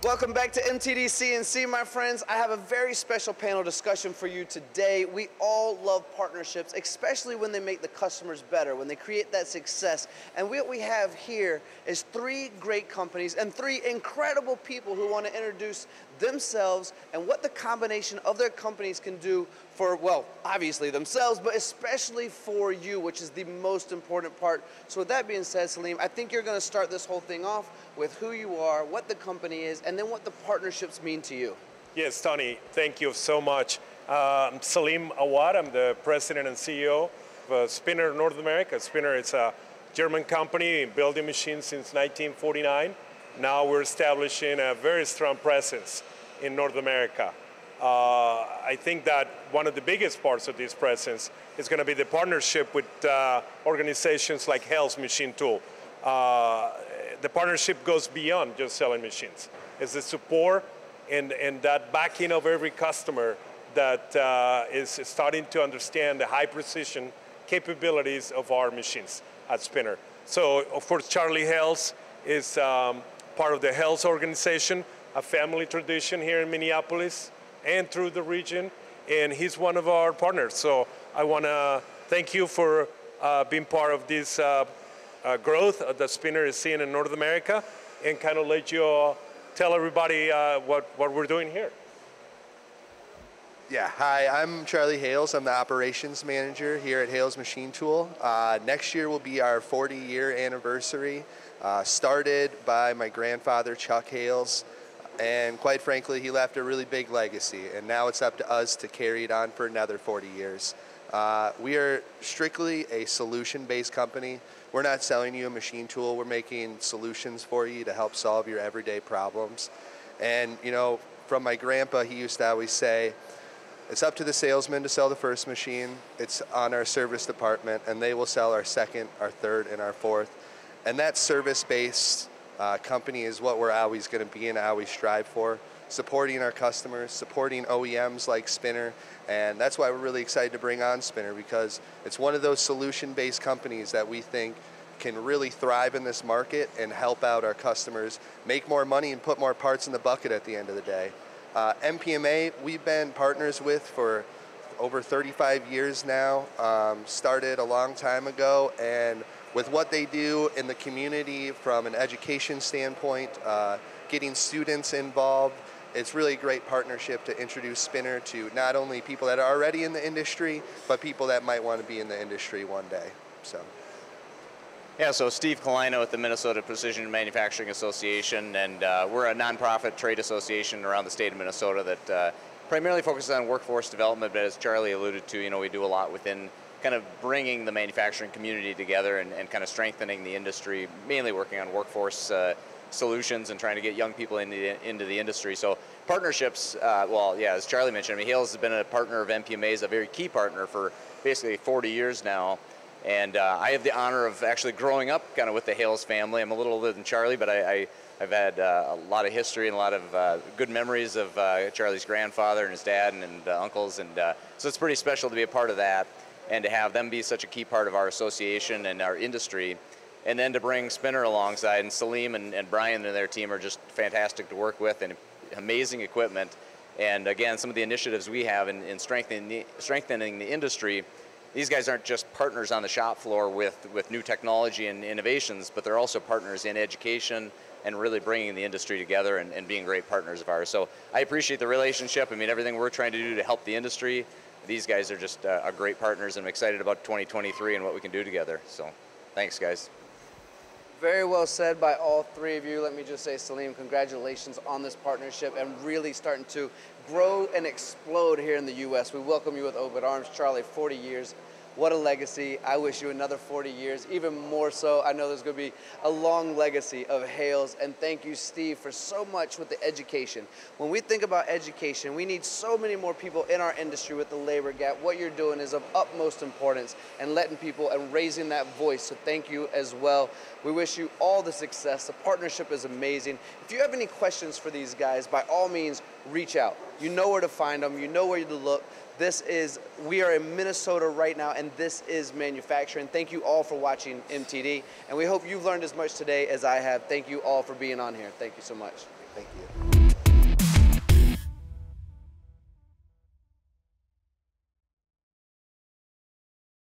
Welcome back to MTDCNC, my friends. I have a very special panel discussion for you today. We all love partnerships, especially when they make the customers better, when they create that success. And what we have here is three great companies and three incredible people who want to introduce themselves and what the combination of their companies can do for, well, obviously themselves, but especially for you, which is the most important part. So with that being said, Salim, I think you're going to start this whole thing off with who you are, what the company is, and then what the partnerships mean to you. Yes, Tony, thank you so much. I'm Salim Awad. I'm the president and CEO of Spinner North America. Spinner is a German company building machines since 1949. Now we're establishing a very strong presence in North America. I think that one of the biggest parts of this presence is going to be the partnership with organizations like Hales Machine Tool. The partnership goes beyond just selling machines. It's the support and that backing of every customer that is starting to understand the high precision capabilities of our machines at Spinner. So, of course, Charlie Hales is part of the Hales organization, a family tradition here in Minneapolis and through the region, and he's one of our partners. So I want to thank you for being part of this growth that Spinner is seeing in North America, and kind of let you tell everybody what we're doing here. Yeah, hi, I'm Charlie Hales. I'm the operations manager here at Hales Machine Tool. Next year will be our 40-year anniversary. Started by my grandfather, Chuck Hales, and quite frankly, he left a really big legacy, and now it's up to us to carry it on for another 40 years. We are strictly a solution-based company. We're not selling you a machine tool. We're making solutions for you to help solve your everyday problems. And, you know, from my grandpa, he used to always say, it's up to the salesman to sell the first machine. It's on our service department, and they will sell our second, our third, and our fourth. And that service-based company is what we're always going to be and always strive for, supporting our customers, supporting OEMs like Spinner, and that's why we're really excited to bring on Spinner, because it's one of those solution-based companies that we think can really thrive in this market and help out our customers make more money and put more parts in the bucket at the end of the day. MPMA, we've been partners with for over 35 years now, started a long time ago, and with what they do in the community from an education standpoint, getting students involved, it's really a great partnership to introduce Spinner to not only people that are already in the industry, but people that might want to be in the industry one day. So. Yeah, so Steve Kalina with the Minnesota Precision Manufacturing Association, and we're a nonprofit trade association around the state of Minnesota that primarily focuses on workforce development, but as Charlie alluded to, you know, we do a lot within kind of bringing the manufacturing community together and kind of strengthening the industry, mainly working on workforce solutions and trying to get young people into the industry. So partnerships, well, yeah, as Charlie mentioned, I mean, Hales has been a partner of MPMA, is a very key partner for basically 40 years now. And I have the honor of actually growing up kind of with the Hales family. I'm a little older than Charlie, but I've had a lot of history and a lot of good memories of Charlie's grandfather and his dad and uncles. And so it's pretty special to be a part of that and to have them be such a key part of our association and our industry. And then to bring Spinner alongside, and Salim and Brian and their team are just fantastic to work with, and amazing equipment. And again, some of the initiatives we have in strengthening the industry, these guys aren't just partners on the shop floor with new technology and innovations, but they're also partners in education and really bringing the industry together and being great partners of ours. So I appreciate the relationship. I mean, everything we're trying to do to help the industry, these guys are just great partners, and I'm excited about 2023 and what we can do together. So thanks, guys. Very well said by all three of you. Let me just say, Salim, congratulations on this partnership and really starting to grow and explode here in the U.S. We welcome you with open arms. Charlie, 40 years. What a legacy. I wish you another 40 years, even more so. I know there's going to be a long legacy of Hales. And thank you, Steve, for so much with the education. When we think about education, we need so many more people in our industry with the labor gap. What you're doing is of utmost importance and letting people and raising that voice. So thank you as well. We wish you all the success. The partnership is amazing. If you have any questions for these guys, by all means, reach out. You know where to find them. You know where to look. We are in Minnesota right now, and this is manufacturing. Thank you all for watching MTD, and we hope you've learned as much today as I have. Thank you all for being on here. Thank you so much. Thank you.